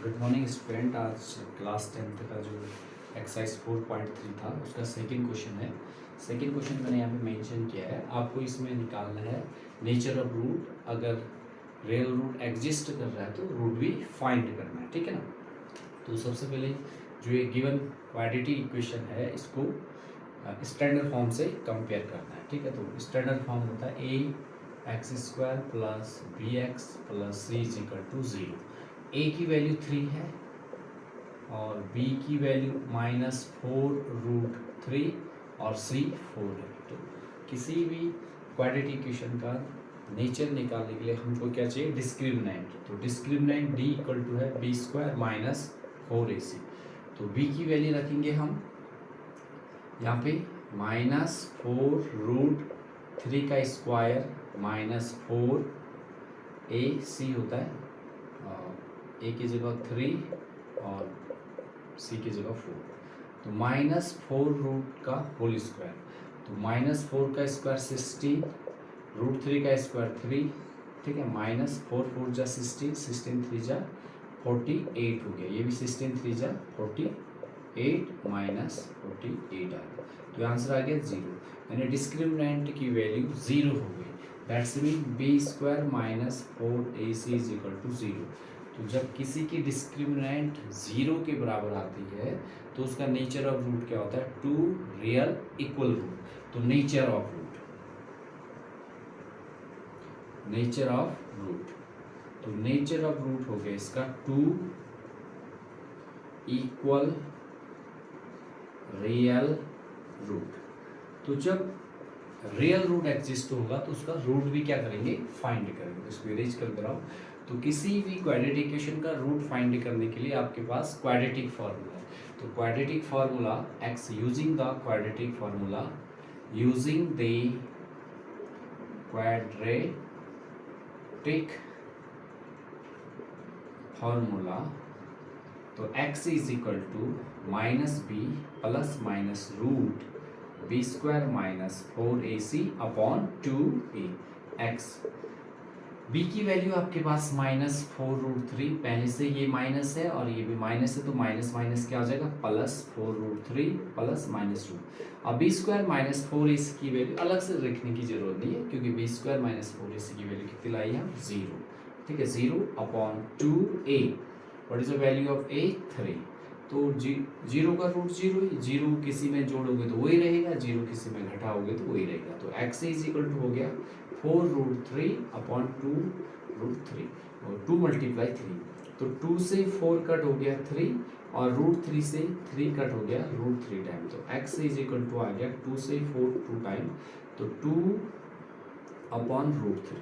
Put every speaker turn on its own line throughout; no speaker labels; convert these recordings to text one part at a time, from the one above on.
Good morning student. आज class 10th का जो एक्सरसाइज 4.3 था उसका सेकंड क्वेश्चन है। सेकंड क्वेश्चन मैंने यहाँ पे मेंशन किया है, आपको इसमें निकालना है नेचर ऑफ रूट। अगर रियल रूट एग्जिस्ट कर रहा है तो रूट भी फाइंड करना है, ठीक है ना। तो सबसे पहले जो ये गिवन क्वाड्रेटिक इक्वेशन है इसको स्टैंडर्ड फॉर्म से कंपेयर करना है, ठीक है। तो स्टैंडर्ड फॉर्म होता है a x square plus B x plus C is equal to 0। ए की वैल्यू 3 है और बी की वैल्यू -4√3 और सी 4 है। तो किसी भी क्वाड्रेटिक इक्वेशन का नेचर निकालने के लिए हमको क्या चाहिए, डिस्क्रिमिनेंट। तो डिस्क्रिमिनेंट डी इक्वल टू है बी स्क्वायर माइनस 4ac। तो बी की वैल्यू रखेंगे हम यहाँ पे -4√3 का स्क्वायर -4ac होता है। ए की जगह 3 और सी की जगह 4। तो -4 का होल स्क्वायर, तो -4 का स्क्वायर 16, √3 का स्क्वायर 3, ठीक है। -4 जा 16, 16 3 जा 48 हो गया। ये भी 16 3 जा 48 -48 आ गया। तो आंसर आ गया 0, यानी डिस्क्रिमिनेंट की वैल्यू 0 हो गई। That's mean B square -4ac is equal to 0। तो जब किसी की डिस्क्रिमिनेंट 0 के बराबर आती है तो उसका नेचर ऑफ रूट क्या होता है, टू रियल इक्वल रूट। तो nature of root, nature of root, तो नेचर ऑफ रूट हो गया इसका टू इक्वल रियल रूट। तो जब रियल रूट एग्जिस्ट होगा तो उसका रूट भी क्या करेंगे, फाइंड करेंगे। तो इसको इरेज कर दे रहा हूँ। तो किसी भी क्वाड्रेटिक इक्वेशन का रूट फाइंड करने के लिए आपके पास क्वाड्रेटिक फार्मूला है। तो quadratic formula X using the quadratic formula, using the quadratic formula, तो x is equal to -b plus minus root B square -4ac upon 2a। x b की वैल्यू आपके पास -4√3, पहले से ये माइनस है और ये भी माइनस है, तो माइनस माइनस क्या हो जाएगा, +4√3 प्लस माइनस रूट। अब बी स्क्वायर -4ac की वैल्यू अलग से रखने की जरूरत नहीं है, क्योंकि बी स्क्वायर -4ac की वैल्यू कितनी लाई है, 0, ठीक है। 0 upon 2a, what is the value of a, 3। तो 0 का रूट 0 ही, 0 किसी में जोड़ोगे तो वही रहेगा, 0 किसी में घटाओगे तो वही रहेगा। तो x इज इक्वल टू हो गया 4√3 अपॉन 2√3 और 2 × 3। तो 2 से 4 कट हो गया 3 और √3 से 3 कट हो गया √3 टाइम। तो x इज इक्वल टू आ गया 2 से 4 2 टाइम, तो 2 अपॉन √3।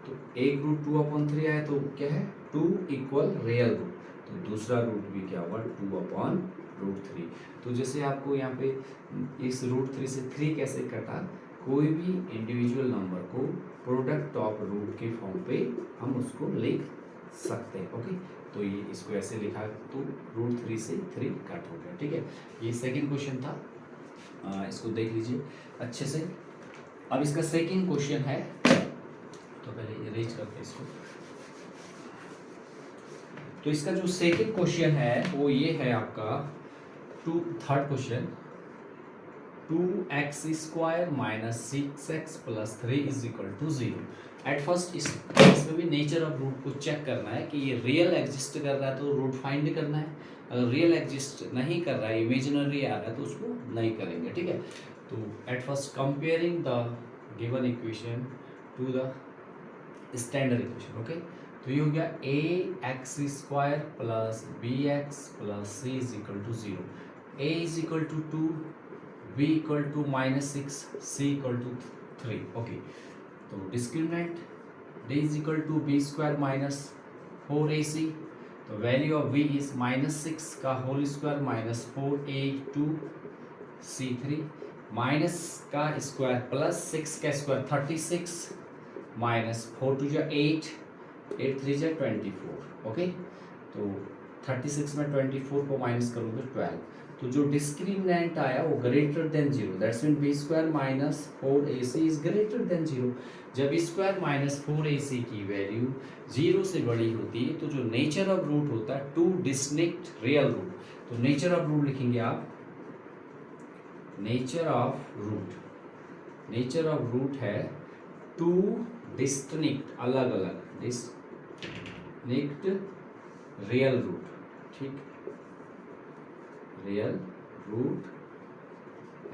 तो एक रूट 2 अपॉन 3 आया तो क्या है, 2 इक्वल रियल रूट। तो दूसरा रूट भी क्या होगा, 2 अपॉन √3। तो जैसे आपको यहाँ पे इस √3 से 3 कैसे कटा, कोई भी इंडिविजुअल नंबर को प्रोडक्ट ऑफ रूट के फॉर्म पे हम उसको लिख सकते हैं, ओके। तो ये इसको ऐसे लिखा तो √3 से 3 कट हो गया, ठीक है। ये सेकंड क्वेश्चन था, इसको देख लीजिए अच्छे से। अब इसका सेकंड क्वेश्चन है, तो पहले इरेज करते हैं इसको। तो इसका जो सेकंड क्वेश्चन है वो ये है आपका third question, 2x square -6x plus 3 is equal to 0। At first इसमें भी नेचर ऑफ रूट को चेक करना है कि ये रियल एग्जिस्ट कर रहा है तो रूट फाइंड करना है। अगर रियल एग्जिस्ट नहीं कर रहा है, इमेजिनरी आ रहा है, तो उसको नहीं करेंगे, ठीक है। तो at first comparing the given equation to the standard equation, okay. तो ये हो गया ax square plus bx plus c is equal to 0। a is equal to 2, b equal to -6, c equal to 3, okay. तो discriminant d is equal to b square -4ac। तो value of v is -6 का whole square -4a2c3, minus का square plus 6 का square 36 -4 2 जा 8, 8 3 जा 24, okay. तो 36 में 24 को माइनस करोगे 12, तो जो डिस्क्रिमिनेंट आया वो greater than zero, that's mean B square minus 4ac is greater than zero. जब स्क्वायर माइनस 4ac की वैल्यू जीरो से बड़ी होती है तो जो नेचर ऑफ रूट होता है टू डिस्टिंक्ट रियल रूट, तो नेचर ऑफ रूट लिखेंगे आप, नेचर ऑफ रूट है टू डिस्टिंक्ट अलग अलग डिस्टिंक्ट रियल रूट, ठीक, रियल रूट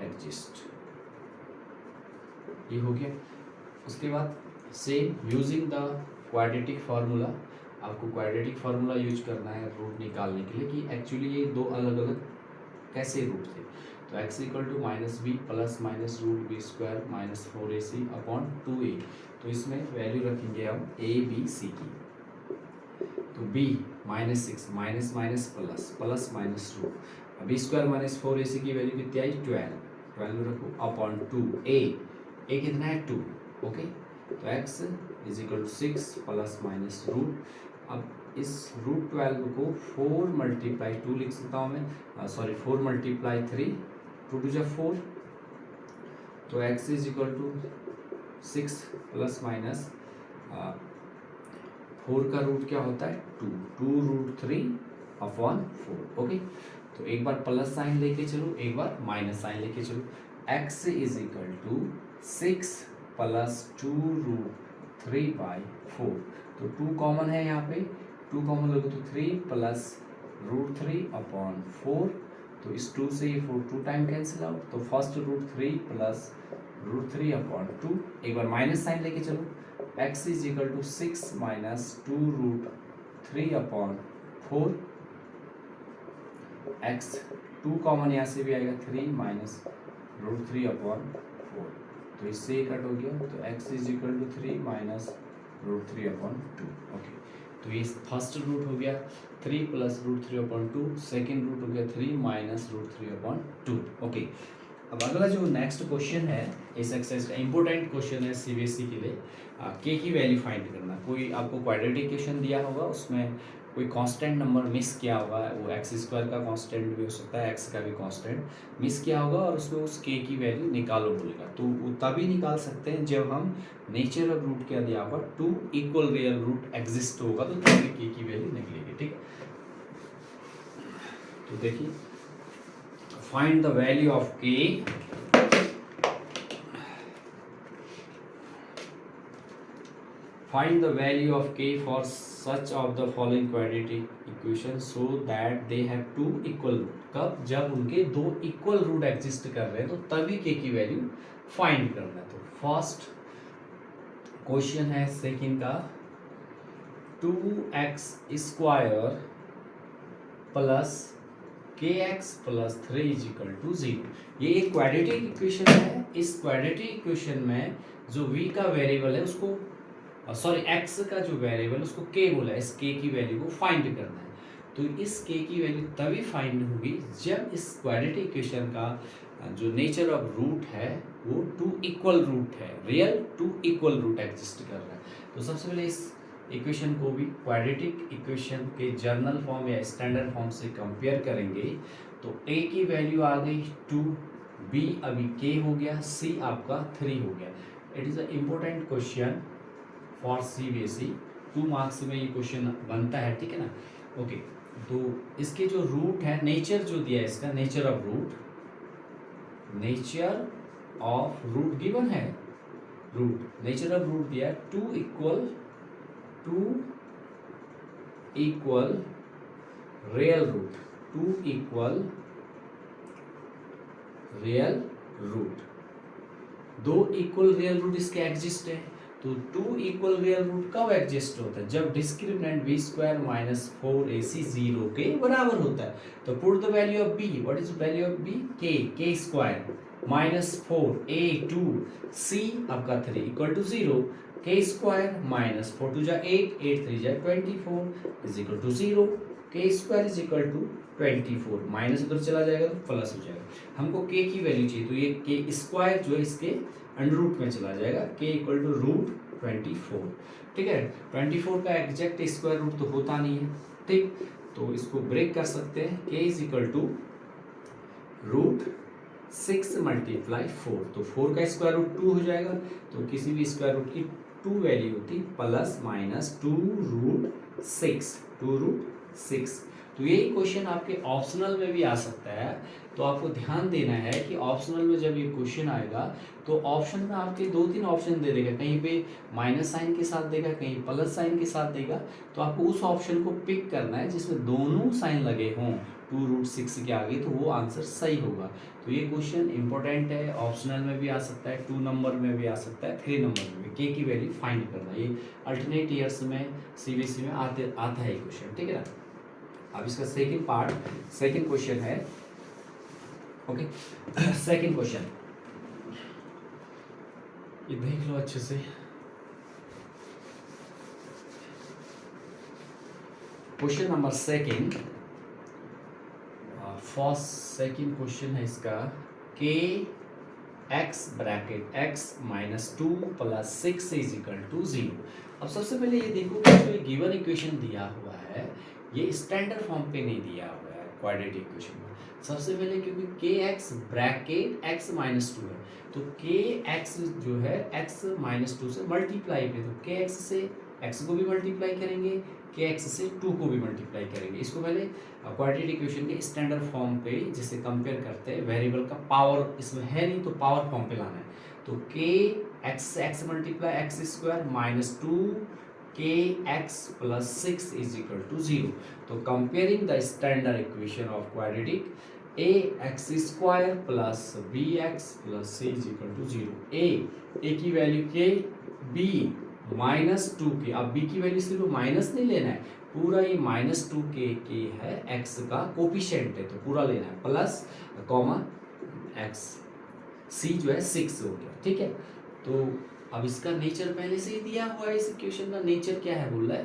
एग्जिस्ट, ये हो गया। उसके बाद same using the quadratic formula, आपको क्वाड्रेटिक फार्मूला यूज करना है रूट निकालने के लिए कि एक्चुअली ये दो अलग अलग कैसे रूट थे। तो x equal to minus B plus minus root B square minus 4ac upon 2a, तो इसमें वैल्यू रखेंगे हम a b c की। तो b minus 6 minus minus plus plus minus root, B square minus 4ac की value कितनी आई 12 रखो upon 2a, a कितना है 2, ओके। तो x is equal to 6 plus minus root, अब इस रूट 12 को 4 मल्टीप्लाई 2 लिख सकता हूँ मैं, सॉरी 4 मल्टीप्लाई 3, 2 टू जा 4, तो x is equal to 6 plus minus 4 का रूट क्या होता है 2 रूट 3 अपॉन 4, ओके। तो एक बार प्लस साइन लेके चलो, एक बार माइनस साइन लेके चलो, x is equal to 6 plus 2 root 3 by 4, तो 2 कॉमन है यहाँ पे, 2 कॉमन लोगे तो 3 प्लस रूट 3 अपॉन 4, तो इस 2 से ये 4 2 टाइम कैंसिल आउट, तो first root 3 plus root 3 upon 2, एक बार माइनस साइन लेके चलो, x is equal to 6 minus 2 root 3 upon 4, x 2 common यहाँ से भी आएगा 3 माइनस रूट 3 अपॉन 4, तो इससे कट हो गया, तो x is equal to 3 minus root 3 upon 2, okay. तो ये फर्स्ट रूट हो गया 3 plus root 3 upon 2, second root हो गया 3 माइनस रूट 3 अपॉन 2, ओके। अब अगला जो नेक्स्ट क्वेश्चन है इस एक्सरसाइज का इंपॉर्टेंट क्वेश्चन है सीबीएसई के लिए, के की वैल्यू फाइंड करना। कोई आपको क्वाड्रेटिक इक्वेशन दिया होगा, उसमें कोई कांस्टेंट नंबर मिस किया होगा, वो एक्स स्क्वायर का कांस्टेंट भी हो सकता है, एक्स का भी कांस्टेंट मिस किया होगा और उसमें उस के की वैल्यू निकालो बोलेगा, तो वो तभी निकाल सकते हैं जब हम नेचर ऑफ रूट क्या दिया होगा two equal real root exist होगा, तो तभी के की वैल्यू निकलेगी, ठीक। तो देखिए फाइंड द वैल्यू ऑफ के, find the value of k for such of the following quadratic equation so that they have two equal root, कब जब उनके दो इक्वल रूट एग्जिस्ट कर रहे हैं तो तभी k की वैल्यू फाइंड करना है। तो फर्स्ट क्वेश्चन है सेकंड का 2x square plus kx plus 3 is equal to 0, ये एक क्वाड्रेटिक इक्वेशन है। इस क्वाड्रेटिक इक्वेशन में जो v का वेरिएबल है उसको सॉरी x का जो वेरिएबल उसको k बोला है, इस k की वैल्यू को फाइंड करना है। तो इस k की वैल्यू तभी फाइंड होगी जब इस क्वाड्रेटिक इक्वेशन का जो नेचर ऑफ रूट है वो टू इक्वल रूट है, real two equal root exist कर रहा है। तो सबसे पहले इस इक्वेशन को भी क्वाड्रेटिक इक्वेशन के जर्नल फॉर्म या स्टैंडर्ड फॉर्म से कंपेयर करेंगे, तो a की वैल्यू आ गई 2, b अभी k हो गया, c आपका 3 हो गया। It is a important question for CBSE, 2 marks में ये क्वेश्चन बनता है, ठीक है ना, ओके। तो इसके जो रूट है, नेचर जो दिया है इसका, नेचर ऑफ रूट गिवन है, रूट नेचर ऑफ रूट दिया है two equal real root, two equal real root, दो इक्वल रियल रूट इसके एग्जिस्ट है। तो टू इक्वल रियल रूट कब एग्जिस्ट होता है, जब discriminant B square minus 4ac 0 के बराबर होता है। तो put the value of B, what is value of B, K square minus 4a2 c आपका 3 equal to 0, K square minus 4 to जा 8, 8 3 जा 24 is equal to 0, K square is equal to 24, minus उधर चला जाएगा तो प्लस हो जाएगा। हमको के की वैल्यू चाहिए, तो ये के स्क्वायर जो है इसके अंडर रूट में चला जाएगा, के इक्वल टू रूट 24, ठीक है। 24 का एग्जैक्ट स्क्वायर रूट तो होता नहीं है, ठीक, तो इसको ब्रेक कर सकते हैं। K is equal to root 6 multiply 4, तो 4 का स्क्वायर रूट 2 हो जाएगा, तो किसी भी स्क्वायर रूट की 2 वैल्यू होती प्लस माइनस 2 रूट 6। तो यही क्वेश्चन आपके ऑप्शनल में भी आ सकता है। तो आपको ध्यान देना है कि ऑप्शनल में जब ये क्वेश्चन आएगा तो ऑप्शन में आपके 2-3 ऑप्शन दे देगा, कहीं पे माइनस साइन के साथ देगा, कहीं प्लस साइन के साथ देगा। तो आपको उस ऑप्शन को पिक करना है जिसमें दोनों साइन लगे हों 2 रूट 6 के आगे, तो वो आंसर सही होगा। तो ये क्वेश्चन इंपॉर्टेंट है, ऑप्शनल में भी आ सकता है, 2 नंबर में भी आ सकता है, 3 नंबर में भी। के की वैल्यू फाइंड करना, ये अल्टरनेट ईयर्स में सीबीएसई में आता है क्वेश्चन, ठीक है ना। अब इसका सेकंड क्वेश्चन है, ओके। सेकंड क्वेश्चन ये देख लो अच्छे से। Question number second, first second question है इसका, K X bracket X minus 2 plus 6 is equal to 0। अब सबसे पहले ये देखो कि जो गिवन इक्वेशन दिया हुआ है ये स्टैंडर्ड फॉर्म पे नहीं दिया हुआ है क्वाड्रेटिक इक्वेशन में। सबसे पहले क्योंकि के एक्स ब्रैकेट एक्स माइनस 2 है, तो के एक्स जो है एक्स माइनस 2 से मल्टीप्लाई पे, तो के एक्स से एक्स को भी मल्टीप्लाई करेंगे, के एक्स से 2 को भी मल्टीप्लाई करेंगे। इसको पहले क्वाड्रेटिक इक्वेशन के स्टैंडर्ड फॉर्म पे जिसे कंपेयर करते हैं, वेरिएबल का पावर इसमें है नहीं तो पावर फॉर्म पे लाना है। तो के एक्स से X multiply X square minus 2 K X plus 6 is equal to 0। तो comparing the standard equation of quadratic, A x square plus B x plus C is equal to 0। ए की value के, B minus 2 के, अब B की value सिर्फ minus नहीं लेना है, पूरा ये माइनस 2 के है, एक्स का कोफिशिएंट है तो पूरा लेना है, प्लस कॉमा एक्स, सी जो है 6 हो गया, ठीक है। तो अब इसका नेचर पहले से ही दिया हुआ है, इस इक्वेशन का नेचर क्या है, बोल रहा है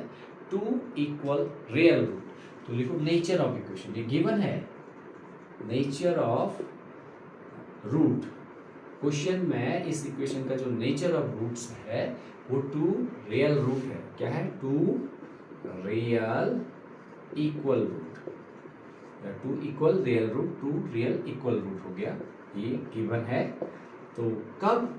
2 इक्वल रियल रूट। तो लिखो नेचर ऑफ इक्वेशन, ये गिवन है नेचर ऑफ रूट। क्वेश्चन में इस इक्वेशन का जो नेचर ऑफ रूट्स है वो 2 रियल रूट है। क्या है, 2 real equal root, 2 equal real root, 2 real equal root हो गया, ये गिवन है। तो कब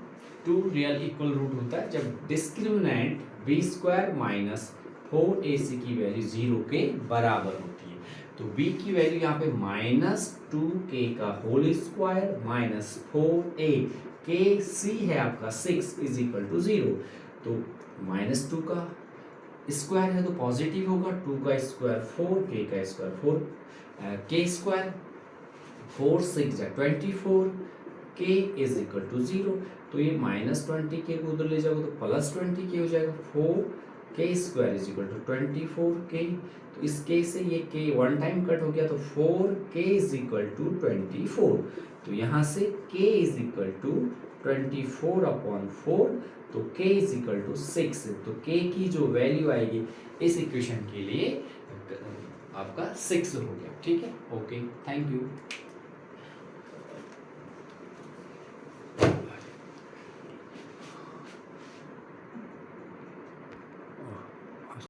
2 रियल इक्वल रूट होता है, जब discriminant B square minus 4ac की वैल्यू 0 के बराबर होती है। तो b की वैल्यू यहाँ पे माइनस 2k का होल स्क्वायर माइनस 4a, के c है आपका 6 इज इक्वल टू 0। तो माइनस 2 का स्क्वायर है तो पॉजिटिव होगा, 2 का स्क्वायर 4, k का square 4, k square 4 6 24, k is equal to 0। तो ये माइनस 20k को उधर ले जाओगे तो प्लस 20k हो जाएगा, 4k square is equal to 24k। तो इस k से ये k वन टाइम कट हो गया, तो 4k इज इक्वल टू 24। तो यहाँ से k इज इक्वल टू 24/4, तो k इज इक्वल टू 6। तो k की जो वैल्यू आएगी इस इक्वेशन के लिए आपका 6 हो गया, ठीक है। Okay, thank you.